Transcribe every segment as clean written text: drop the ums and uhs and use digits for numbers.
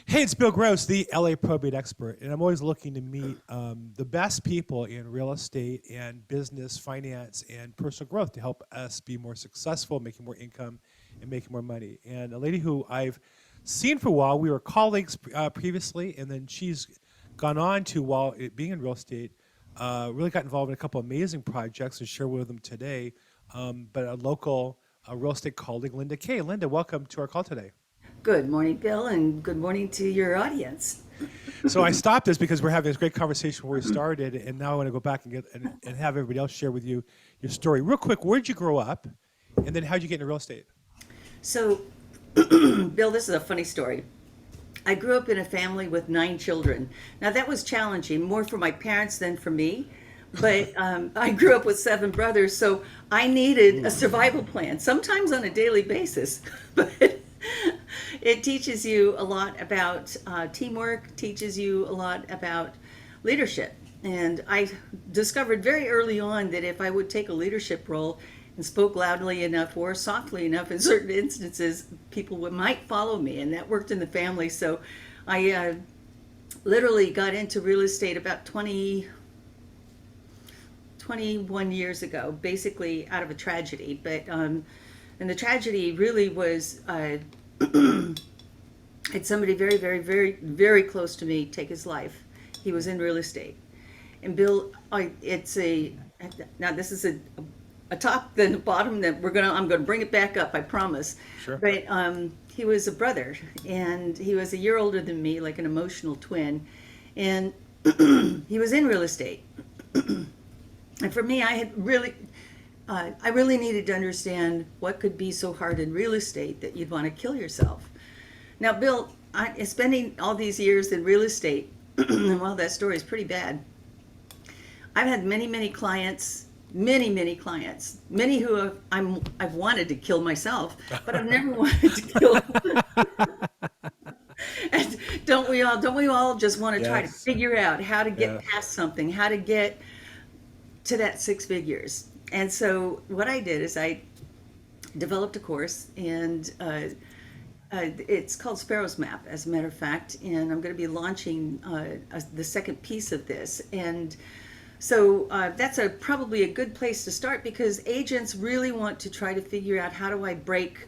Hey, it's Bill Gross, the LA probate expert, and I'm always looking to meet the best people in real estate and business, finance, and personal growth to help us be more successful, making more income, and making more money. And a lady who I've seen for a while, we were colleagues previously, and then she's gone on to, while being in real estate, really got involved in a couple amazing projects and share with them today. But a local real estate colleague, Linda Kaye. Linda, welcome to our call today. Good morning, Bill, and good morning to your audience. So I stopped this because we're having this great conversation where we started, and now I want to go back and and have everybody else share with you your story. Real quick, where'd you grow up, and then how'd you get into real estate? So, Bill, this is a funny story. I grew up in a family with 9 children. Now, that was challenging, more for my parents than for me. But I grew up with 7 brothers, so I needed a survival plan, sometimes on a daily basis. But it teaches you a lot about teamwork, teaches you a lot about leadership. And I discovered very early on that if I would take a leadership role and spoke loudly enough or softly enough in certain instances, people might follow me. And that worked in the family. So I literally got into real estate about 21 years ago, basically out of a tragedy. But and the tragedy really was had somebody very, very, very, very close to me take his life. He was in real estate. And Bill, it's a now this is a top then a bottom that I'm gonna bring it back up, I promise. Sure. But he was a brother, and he was a year older than me, like an emotional twin, and he was in real estate. And for me, I really needed to understand what could be so hard in real estate that you'd want to kill yourself. Now, Bill, spending all these years in real estate, well, that story is pretty bad. I've had many clients, many clients, many who I've wanted to kill myself, but I've never wanted to kill. And don't we all just want to try to Yes. figure out how to get Yes. past something, how to get to that 6 figures? And so what I did is I developed a course, and it's called Sparrow's Map, as a matter of fact, and I'm going to be launching the second piece of this. And so that's probably a good place to start, because agents really want to try to figure out, how do I break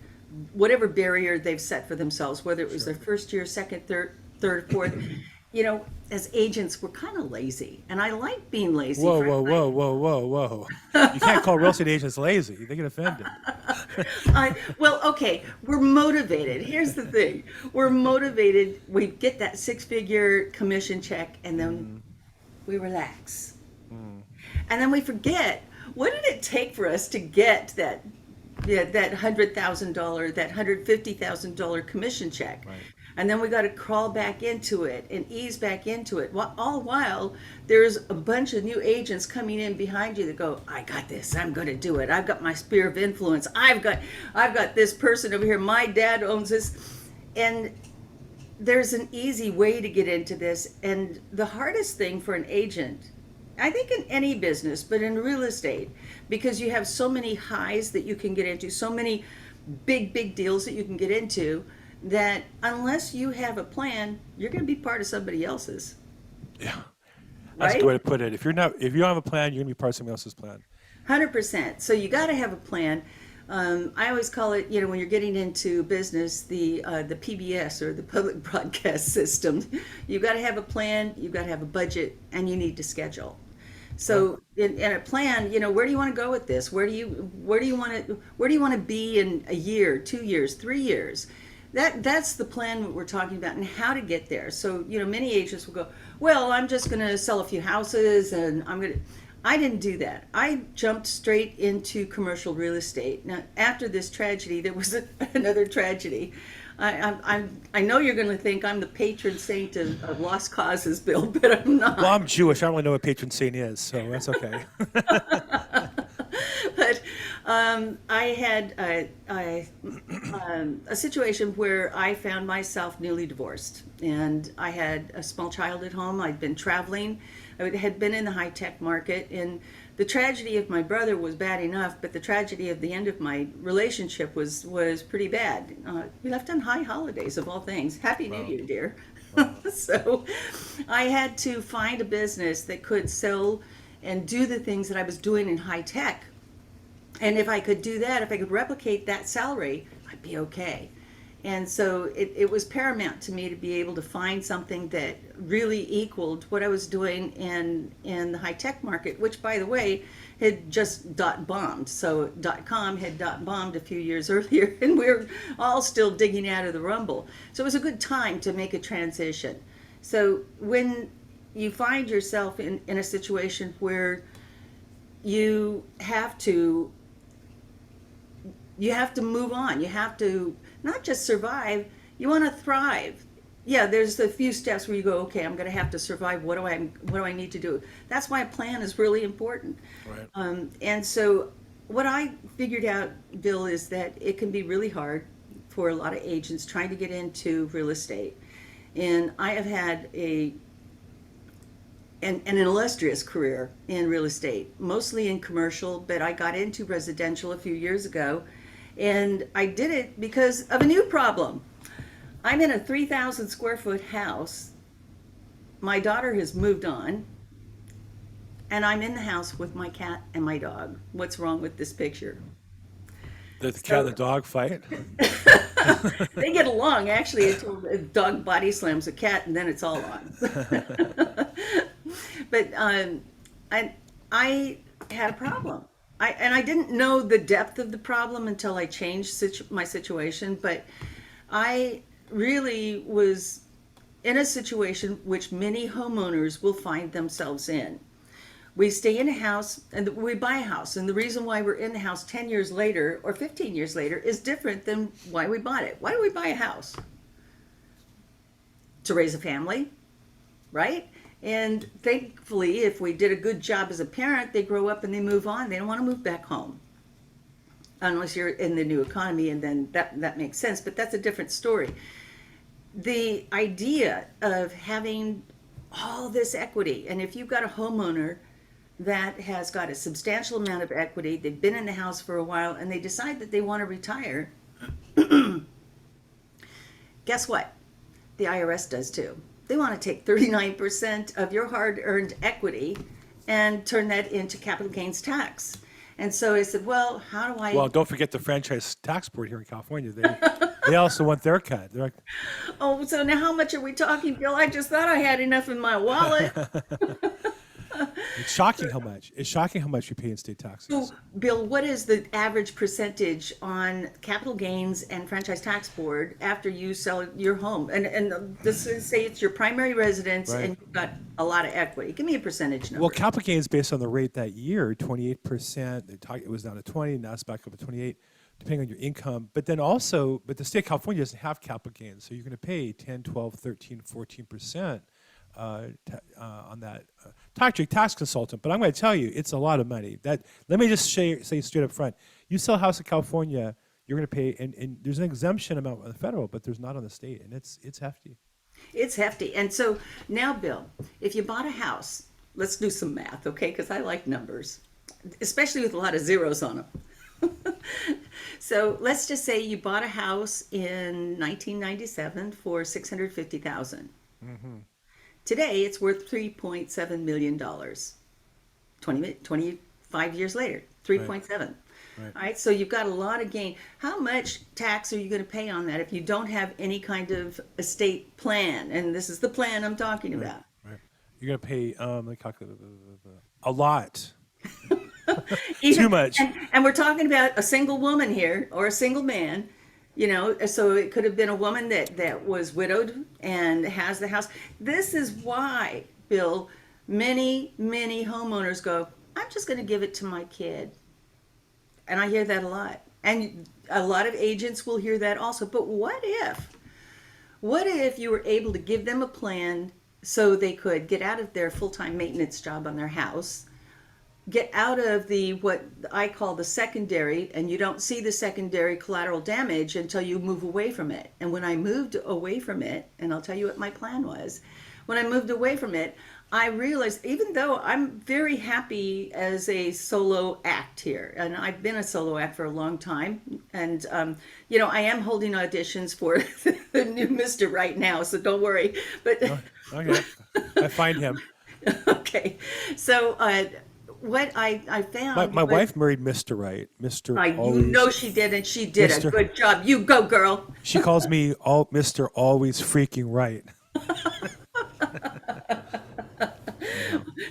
whatever barrier they've set for themselves, whether it was their first year, second, third, fourth. You know, as agents, we're kind of lazy, and I like being lazy. Whoa. You can't call real estate agents lazy. They get offended. Well, okay, we're motivated. Here's the thing. We're motivated. We get that 6-figure commission check, and then we relax. And then we forget, what did it take for us to get that $100,000, that $150,000 commission check? Right. And then we got to crawl back into it and ease back into it. All while there's a bunch of new agents coming in behind you that go, I got this, I'm going to do it. I've got my sphere of influence. I've got this person over here. My dad owns this. And there's an easy way to get into this. And the hardest thing for an agent, I think in any business, but in real estate, because you have so many highs that you can get into, so many big deals that you can get into, that unless you have a plan, you're going to be part of somebody else's. Yeah. That's a Right? good way to put it. If you don't have a plan, you're gonna be part of somebody else's plan. 100%. So you got to have a plan. I always call it, when you're getting into business, the PBS, or the public broadcast system. You've got to have a plan, you've got to have a budget, and you need to schedule. So in a plan, where do you want to go with this? Where do you want to be in a year, 2 years, 3 years? That's the plan that we're talking about, and how to get there. So, many agents will go, well, I'm just going to sell a few houses, and I didn't do that. I jumped straight into commercial real estate. Now, after this tragedy, there was another tragedy. I know you're going to think I'm the patron saint of lost causes, Bill, but I'm not. Well, I'm Jewish. I don't really know what patron saint is, so that's okay. But I had a situation where I found myself newly divorced, and I had a small child at home. I'd been traveling. I had been in the high-tech market, and the tragedy of my brother was bad enough, but the tragedy of the end of my relationship was pretty bad. We left on high holidays, of all things. Happy New Wow. Year, dear. Wow. So I had to find a business that could sell and do the things that I was doing in high tech. And if I could do that, if I could replicate that salary, I'd be okay. And so it was paramount to me to be able to find something that really equaled what I was doing in the high tech market, which, by the way, had just dot bombed. So .com had dot bombed a few years earlier, and we're all still digging out of the rumble. So it was a good time to make a transition. So when you find yourself in a situation where you have to move on, you have to not just survive, you want to thrive. Yeah, there's a few steps where you go, okay, I'm going to have to survive. What do I need to do? That's why a plan is really important. Right. And so what I figured out, Bill, is that it can be really hard for a lot of agents trying to get into real estate. And I have had an illustrious career in real estate, mostly in commercial, but I got into residential a few years ago. And I did it because of a new problem. I'm in a 3,000 square foot house. My daughter has moved on, and I'm in the house with my cat and my dog. What's wrong with this picture? The cat and the dog fight. They get along, actually, until the dog body slams a cat, and then it's all on. But I had a problem. I didn't know the depth of the problem until I changed my situation, but I really was in a situation which many homeowners will find themselves in. We stay in a house and we buy a house, and the reason why we're in the house 10 years later or 15 years later is different than why we bought it. Why do we buy a house? To raise a family, right? And thankfully, if we did a good job as a parent, they grow up and they move on. They don't want to move back home. Unless you're in the new economy, and then that makes sense, but that's a different story. The idea of having all this equity, and if you've got a homeowner that has got a substantial amount of equity, they've been in the house for a while, and they decide that they want to retire, guess what? The IRS does too. They want to take 39% of your hard-earned equity and turn that into capital gains tax. And so I said, well, how do I... Well, don't forget the franchise tax board here in California. They also want their cut. They're like, Oh, so now how much are we talking, Bill? I just thought I had enough in my wallet. it's shocking how much. It's shocking how much you pay in state So, taxes. Bill, what is the average percentage on capital gains and franchise tax board after you sell your home? And this is, say it's your primary residence Right. and you've got a lot of equity. Give me a percentage number. Well, capital gains based on the rate that year, 28%. It was down to 20. Now it's back up to 28, depending on your income. But then also, but the state of California doesn't have capital gains, so you're going to pay 10, 12, 13, 14% on that. Talk to your tax consultant, but I'm going to tell you, it's a lot of money. Let me just say straight up front: you sell a house in California, you're going to pay, and there's an exemption amount on the federal, but there's not on the state, and it's hefty. It's hefty. And so now, Bill, if you bought a house, let's do some math, okay? Because I like numbers, especially with a lot of zeros on them. So let's just say you bought a house in 1997 for $650,000. Mm-hmm. Today, it's worth $3.7 million. 25 years later, 3.7. Right. All right, so you've got a lot of gain. How much tax are you going to pay on that if you don't have any kind of estate plan? And this is the plan I'm talking about. Right. You're going to pay let me calculate, a lot. Even- Too much. And we're talking about a single woman here or a single man, you know, so it could have been a woman that was widowed and has the house. This is why, Bill, many homeowners go, I'm just going to give it to my kid. And I hear that a lot. And a lot of agents will hear that also. But what if you were able to give them a plan so they could get out of their full-time maintenance job on their house, get out of what I call the secondary, and you don't see the secondary collateral damage until you move away from it. And when I moved away from it, and I'll tell you what my plan was, when I moved away from it, I realized, even though I'm very happy as a solo act here, and I've been a solo act for a long time, and I am holding auditions for the new Mister right now, so don't worry. But Oh, okay. I find him. okay, so what I My found my was, wife married Mr. Right. Mr. you Always know she did, and she did a Mr. good job. You go, girl. She calls me all Mr. Always freaking right. I know.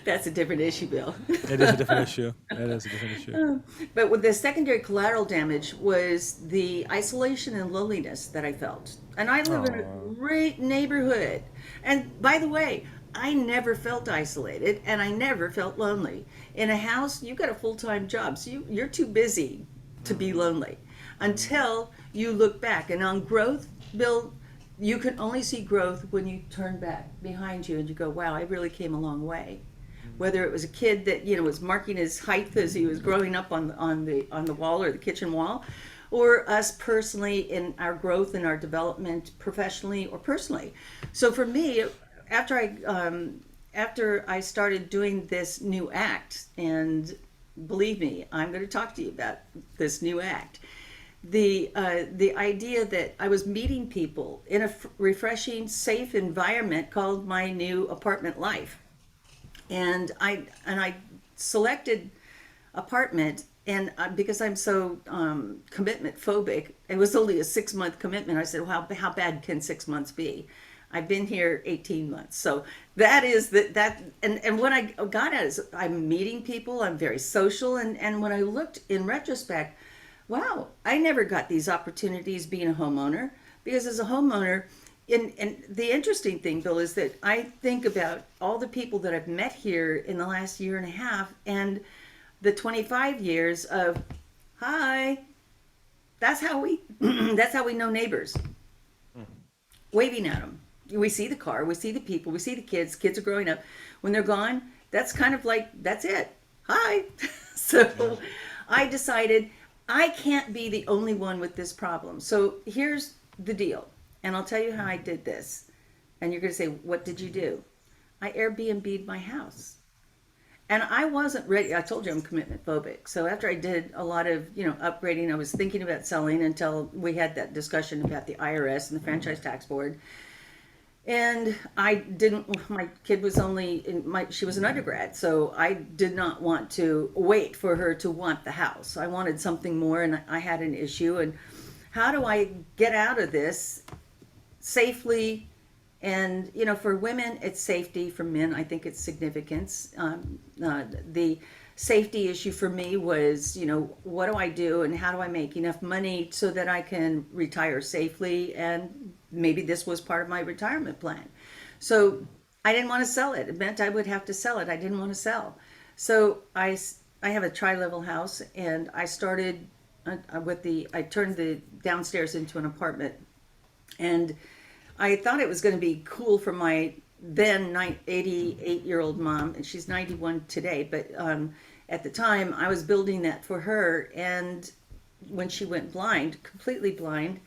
That's a different issue, Bill. It is a different issue. It is a different issue. But with the secondary collateral damage was the isolation and loneliness that I felt. And I live in a Oh. great neighborhood. And by the way, I never felt isolated and I never felt lonely. In a house, you've got a full-time job, so you're too busy to be lonely until you look back. And on growth, Bill, you can only see growth when you turn back behind you and you go, wow, I really came a long way. Whether it was a kid that was marking his height as he was growing up on the wall or the kitchen wall, or us personally in our growth and our development professionally or personally. So for me, after I started doing this new act, and believe me, I'm going to talk to you about this new act. The idea that I was meeting people in a refreshing, safe environment called my new apartment life, and I selected apartment, and because I'm so commitment phobic, it was only a 6 month commitment. I said, well, how bad can 6 months be? I've been here 18 months. So that is and what I got at is I'm meeting people, I'm very social, and when I looked in retrospect, wow, I never got these opportunities being a homeowner, because as a homeowner, and the interesting thing, Bill, is that I think about all the people that I've met here in the last year and a half, and the 25 years of, hi, that's how we that's how we know neighbors. Waving at them. We see the car, we see the people, we see the kids. Kids are growing up. When they're gone, that's kind of like, that's it. Hi. So I decided I can't be the only one with this problem. So here's the deal. And I'll tell you how I did this. And you're going to say, what did you do? I Airbnb'd my house. And I wasn't ready. I told you I'm commitment phobic. So after I did a lot of, upgrading, I was thinking about selling until we had that discussion about the IRS and the Franchise Tax Board. And I didn't, my kid was she was an undergrad, so I did not want to wait for her to want the house. I wanted something more, and I had an issue. And how do I get out of this safely? And, for women, it's safety. For men, I think it's significance. The safety issue for me was, what do I do and how do I make enough money so that I can retire safely? And maybe this was part of my retirement plan. So I didn't want to sell it. It meant I would have to sell it. I didn't want to sell. So I have a tri-level house, and I started I turned the downstairs into an apartment. And I thought it was going to be cool for my then 88-year-old mom, and she's 91 today, but at the time I was building that for her. And when she went blind, completely blind,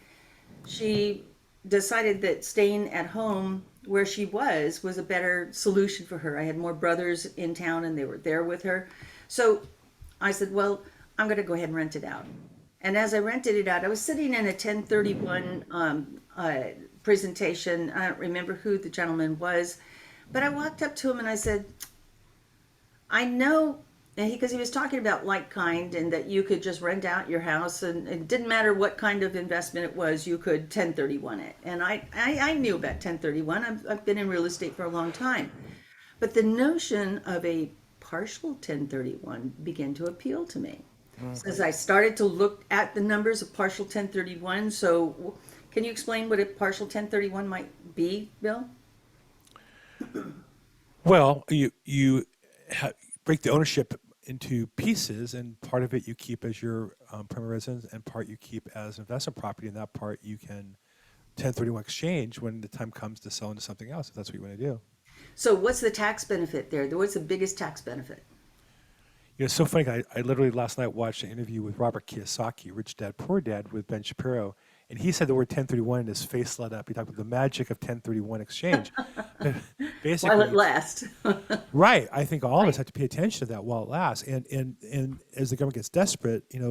she decided that staying at home where she was a better solution for her. I had more brothers in town and they were there with her. So I said, well, I'm going to go ahead and rent it out. And as I rented it out, I was sitting in a 1031 presentation. I don't remember who the gentleman was, but I walked up to him and I said, I know, and because he was talking about like kind, and that you could just rent out your house, and it didn't matter what kind of investment it was, you could 1031 it. And I knew about 1031. I've been in real estate for a long time. But the notion of a partial 1031 began to appeal to me. So as I started to look at the numbers of partial 1031, so can you explain what a partial 1031 might be, Bill? Well, you break the ownership into pieces, and part of it you keep as your primary residence, and part you keep as investment property, and that part you can 1031 exchange when the time comes to sell into something else, if that's what you want to do. So what's the tax benefit there? What's the biggest tax benefit? It's so funny. I literally last night watched an interview with Robert Kiyosaki, Rich Dad Poor Dad, with Ben Shapiro, and he said the word 1031 and his face lit up. He talked about the magic of 1031 exchange. while it basically, lasts. right. I think all of us Right. have to pay attention to that while it lasts. And as the government gets desperate, there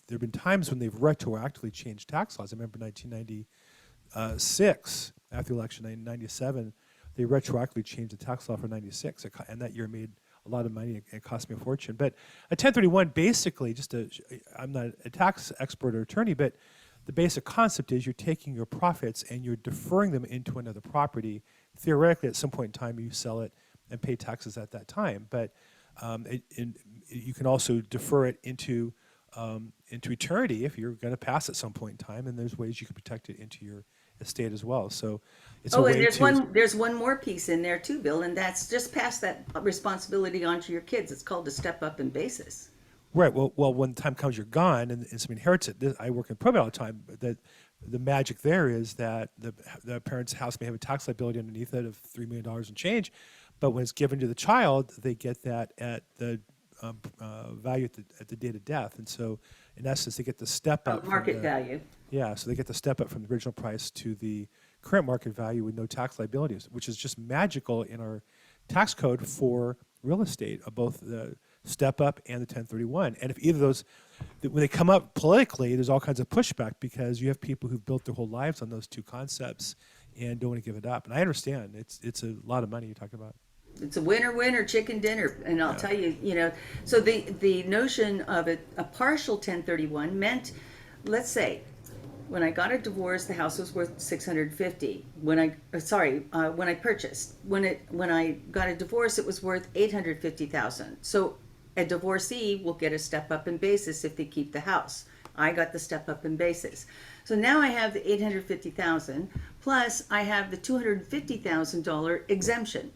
have been times when they've retroactively changed tax laws. I remember 1996, after the election in 97, they retroactively changed the tax law for 96, and that year made a lot of money. It cost me a fortune. But a 1031, basically, I'm not a tax expert or attorney, but the basic concept is you're taking your profits and you're deferring them into another property. Theoretically, at some point in time, you sell it and pay taxes at that time. But you can also defer it into eternity if you're going to pass at some point in time, and there's ways you can protect it into your estate as well. So it's a Oh, and way to. there's one more piece in there too, Bill, and that's just pass that responsibility on to your kids. It's called a step up in basis. Right. Well, when the time comes, you're gone, and somebody inherits it. I work in probate all the time. That the magic there is that the parent's house may have a tax liability underneath it of $3 million and change, but when it's given to the child, they get that at the value at the date of death, and so in essence, they get the step up from Market the value. yeah. So they get the step up from the original price to the current market value with no tax liabilities, which is just magical in our tax code for real estate, both the step up and the 1031. And if either of those, when they come up politically, there's all kinds of pushback because you have people who've built their whole lives on those two concepts and don't want to give it up. And I understand it's a lot of money you're talking about. It's a winner chicken dinner, and I'll tell you, so the notion of a partial 1031 meant, let's say, when I got a divorce, the house was worth 650. When I purchased, when I got a divorce, it was worth 850,000. So a divorcee will get a step up in basis if they keep the house. I got the step up in basis. So now I have the 850,000 plus I have the $250,000 exemption.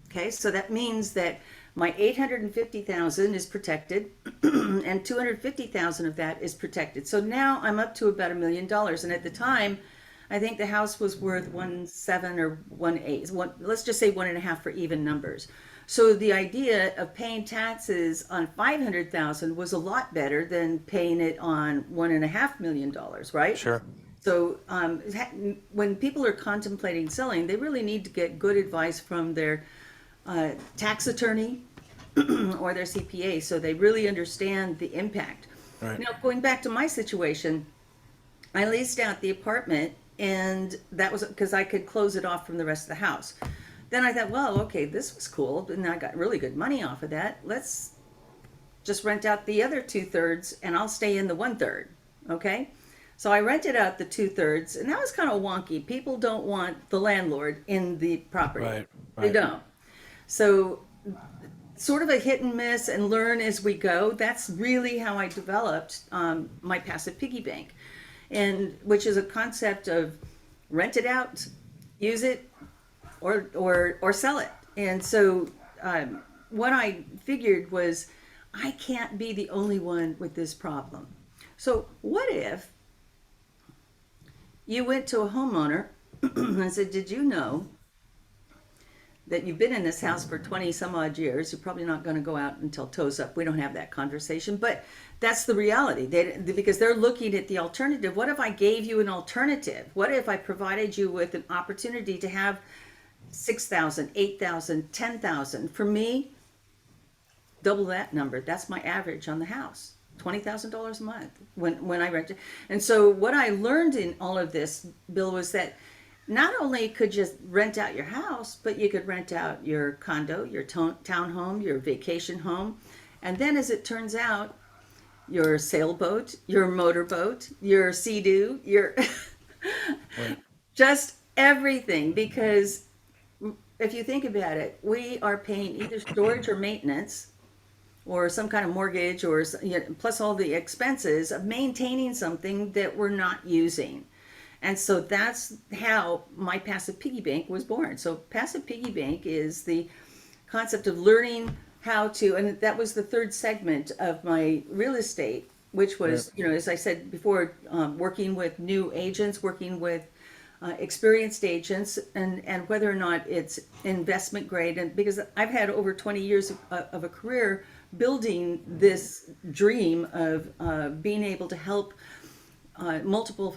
Okay, so that means that my 850,000 is protected, and 250,000 of that is protected. So now I'm up to about $1 million. And at the time, I think the house was worth 1.7 or 1.8. Let's just say 1.5 for even numbers. So the idea of paying taxes on 500,000 was a lot better than paying it on $1.5 million, right? Sure. So when people are contemplating selling, they really need to get good advice from their tax attorney or their CPA, so they really understand the impact. Right. Now, going back to my situation, I leased out the apartment, and that was because I could close it off from the rest of the house. Then I thought, well, okay, this was cool, and I got really good money off of that. Let's just rent out the other 2/3, and I'll stay in the 1/3. Okay. So I rented out the 2/3, and that was kind of wonky. People don't want the landlord in the property. Right. They don't. So sort of a hit and miss and learn as we go. That's really how I developed my passive piggy bank, and which is a concept of rent it out, use it, or sell it. And so what I figured was I can't be the only one with this problem. So what if you went to a homeowner and said, did you know that you've been in this house for 20 some odd years? You're probably not going to go out until toes up. We don't have that conversation, but that's the reality. Because they're looking at the alternative. What if I gave you an alternative? What if I provided you with an opportunity to have 6,000, 8,000, 10,000? For me, double that number. That's my average on the house. $20,000 a month when I rented. And so what I learned in all of this, Bill, was that not only could you rent out your house, but you could rent out your condo, your townhome, your vacation home. And then as it turns out, your sailboat, your motorboat, your Sea-Doo, your Right. just everything. Because if you think about it, we are paying either storage or maintenance or some kind of mortgage, or plus all the expenses of maintaining something that we're not using. And so that's how my passive piggy bank was born. So passive piggy bank is the concept of learning how to, and that was the third segment of my real estate, which was, as I said before, working with new agents, working with experienced agents, and whether or not it's investment grade. And because I've had over 20 years of a career building this dream of being able to help multiple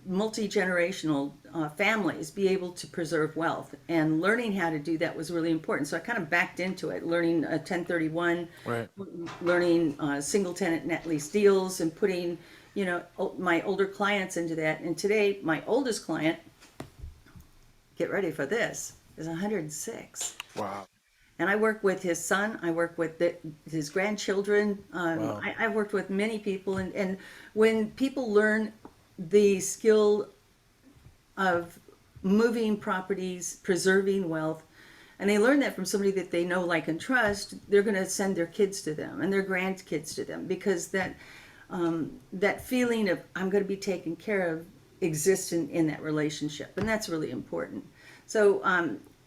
multi-generational families be able to preserve wealth, and learning how to do that was really important. So I kind of backed into it, learning 1031, Right. learning single tenant net lease deals, and putting my older clients into that. And today my oldest client, get ready for this, is 106. Wow. And I work with his son. I work with his grandchildren. Wow. I've worked with many people, and when people learn the skill of moving properties, preserving wealth, and they learn that from somebody that they know, like, and trust, they're going to send their kids to them and their grandkids to them, because that feeling of I'm going to be taken care of exists in that relationship, and that's really important. So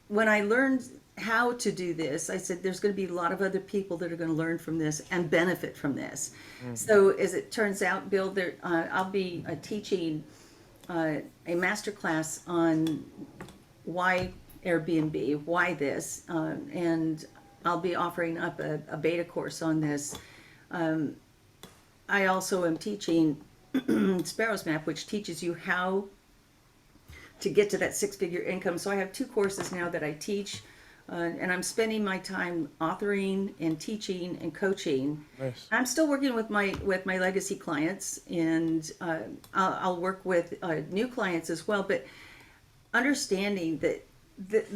when I learned how to do this, I said there's going to be a lot of other people that are going to learn from this and benefit from this. So as it turns out, Bill, I'll be teaching a master class on why Airbnb, why this, and I'll be offering up a beta course on this. I also am teaching Sparrow's Map, which teaches you how to get to that six-figure income. So I have 2 courses now that I teach, and I'm spending my time authoring and teaching and coaching. Nice. I'm still working with my legacy clients, and I'll work with new clients as well. But understanding that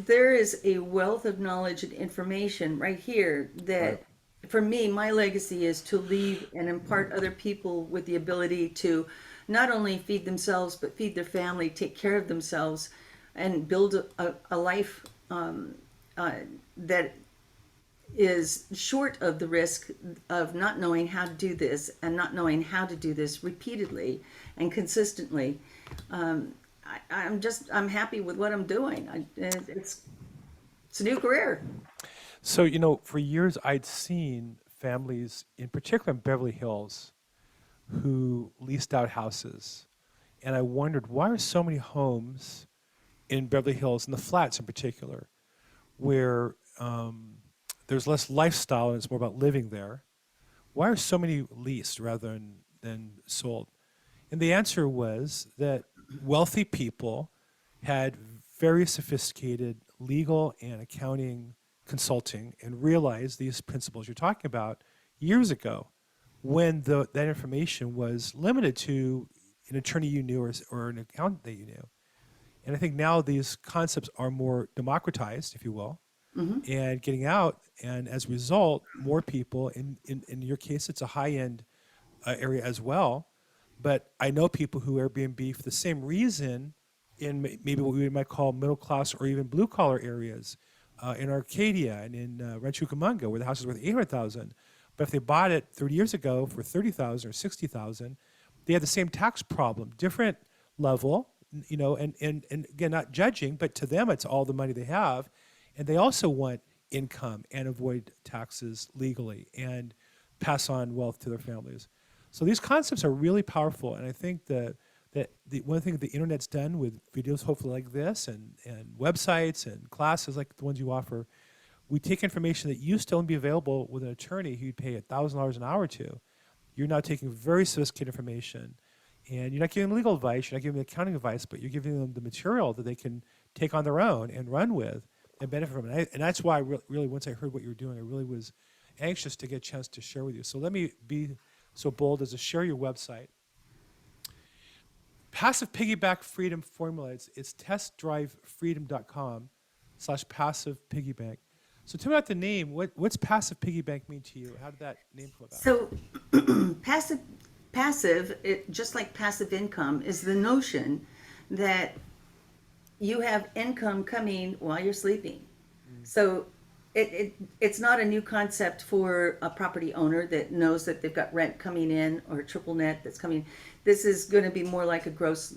there is a wealth of knowledge and information right here that. Right. For me, my legacy is to leave and impart other people with the ability to not only feed themselves, but feed their family, take care of themselves, and build a life that is short of the risk of not knowing how to do this, and not knowing how to do this repeatedly and consistently. I'm happy with what I'm doing. It's a new career. So, for years I'd seen families, in particular in Beverly Hills, who leased out houses. And I wondered, why are so many homes in Beverly Hills, in the flats in particular, where there's less lifestyle and it's more about living there, why are so many leased rather than sold? And the answer was that wealthy people had very sophisticated legal and accounting consulting and realized these principles you're talking about years ago, when that information was limited to an attorney you knew or an accountant that you knew. And I think now these concepts are more democratized, if you will, and getting out. And as a result, more people, in your case, it's a high-end area as well. But I know people who Airbnb for the same reason in maybe what we might call middle class or even blue collar areas, in Arcadia and in Rancho Cucamonga, where the house is worth $800,000. But if they bought it 30 years ago for $30,000 or $60,000, they have the same tax problem, different level, and again, not judging, but to them, it's all the money they have. And they also want income and avoid taxes legally and pass on wealth to their families. So these concepts are really powerful. And I think that the one thing the internet's done with videos, hopefully like this, and websites and classes like the ones you offer, we take information that used to only be available with an attorney who you'd pay $1,000 an hour to. You're now taking very sophisticated information, and you're not giving them legal advice, you're not giving them accounting advice, but you're giving them the material that they can take on their own and run with and benefit from it. And that's why I really, once I heard what you were doing, I really was anxious to get a chance to share with you. So let me be so bold as to share your website. Passive Piggyback Freedom Formula. It's testdrivefreedom.com/passive piggyback. So tell me about the name. What's Passive Piggyback mean to you? How did that name come about? So passive, just like passive income, is the notion that you have income coming while you're sleeping. So it's not a new concept for a property owner that knows that they've got rent coming in or a triple net that's coming. This is going to be more like a gross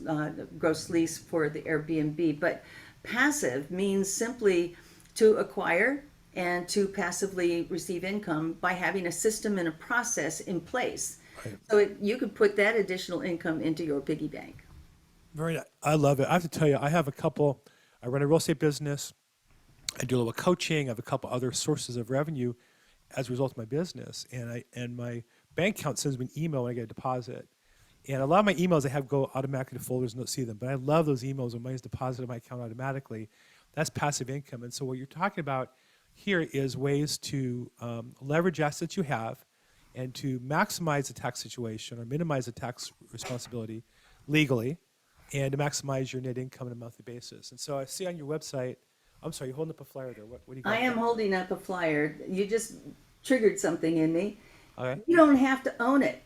lease for the Airbnb. But passive means simply to acquire and to passively receive income by having a system and a process in place. Right. So you could put that additional income into your piggy bank. I love it. I have to tell you, I run a real estate business. I do a little coaching. I have a couple other sources of revenue as a result of my business. And my bank account sends me an email when I get a deposit. And a lot of my emails I have go automatically to folders and don't see them. But I love those emails when money's deposited in my account automatically. That's passive income. And so what you're talking about here is ways to leverage assets you have and to maximize the tax situation or minimize the tax responsibility legally and to maximize your net income on a monthly basis. And so I see on your website, I'm sorry, you're holding up a flyer there. What do you got I am there? holding up a flyer. You just triggered something in me. Okay. You don't have to own it.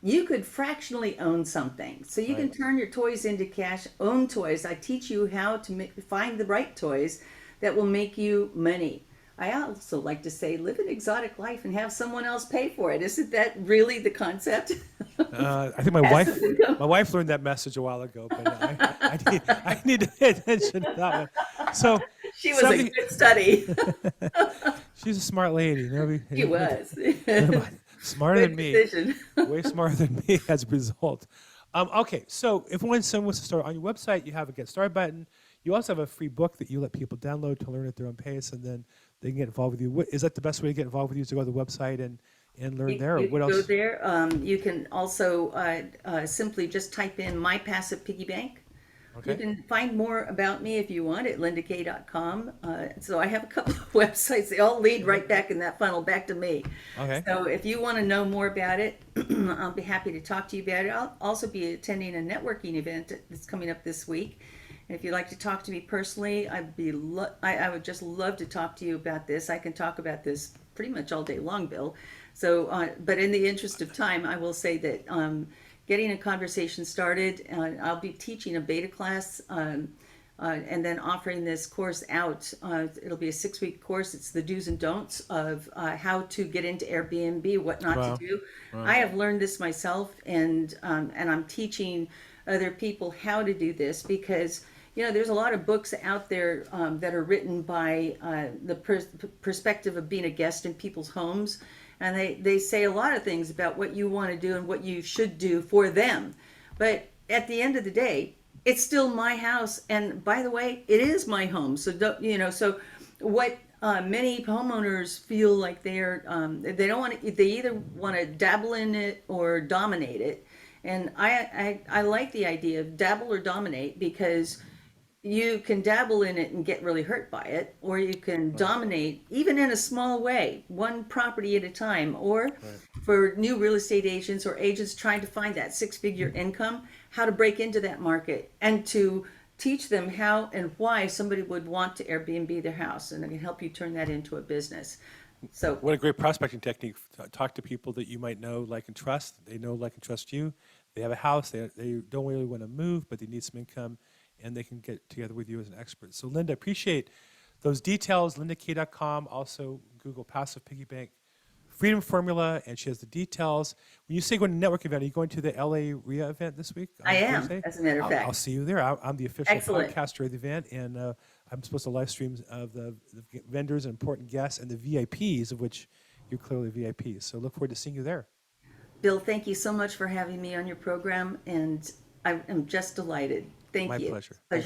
You could fractionally own something. So you Right. can turn your toys into cash, own toys. I teach you how to find the right toys that will make you money. I also like to say, live an exotic life and have someone else pay for it. Isn't that really the concept? I think my Passive income. wife learned that message a while ago, but I need to pay attention to that one. So She was a something, good study. she's a smart lady. She was. Smarter Good than me. decision. Way smarter than me as a result. Okay, so if when someone wants to start on your website, you have a Get Started button. You also have a free book that you let people download to learn at their own pace, and then they can get involved with you. Is that the best way to get involved with you, is to go to the website and learn there? Or You what can go else? there. You can also simply just type in My Passive Piggy Bank. You Okay. can find more about me if you want at lindakaye.com. So I have a couple of websites. They all lead right back in that funnel back to me. Okay. So if you want to know more about it, I'll be happy to talk to you about it. I'll also be attending a networking event that's coming up this week. And if you'd like to talk to me personally, I would just love to talk to you about this. I can talk about this pretty much all day long, Bill. So, but in the interest of time, I will say that getting a conversation started, I'll be teaching a beta class and then offering this course out. It'll be a 6-week course. It's the do's and don'ts of how to get into Airbnb, what not Wow. to do. Wow. I have learned this myself, and I'm teaching other people how to do this because there's a lot of books out there that are written by the perspective of being a guest in people's homes, and they say a lot of things about what you want to do and what you should do for them. But at the end of the day, it's still my house, and by the way, it is my home. So so what many homeowners feel like they don't want to, they either want to dabble in it or dominate it. And I like the idea of dabble or dominate because you can dabble in it and get really hurt by it, or you can Right. dominate even in a small way, one property at a time, or Right. for new real estate agents or agents trying to find that 6-figure income, how to break into that market and to teach them how and why somebody would want to Airbnb their house, and I can help you turn that into a business. So What a great prospecting technique. Talk to people that you might know, like, and trust. They know, like, and trust you. They have a house. They don't really want to move, but they need some income, and they can get together with you as an expert. So, Linda, appreciate those details. LindaKaye.com. Also, Google Passive Piggy Bank Freedom Formula, and she has the details. When you say going to network event, are you going to the LA RIA event this week on I am, Thursday? as a matter of I'll fact. see you there. I'm the official Excellent. podcaster of the event, and I'm supposed to live stream of the vendors and important guests and the VIPs, of which you're clearly VIPs. So look forward to seeing you there. Bill, thank you so much for having me on your program, and I am just delighted. Thank My you. pleasure. Pleasure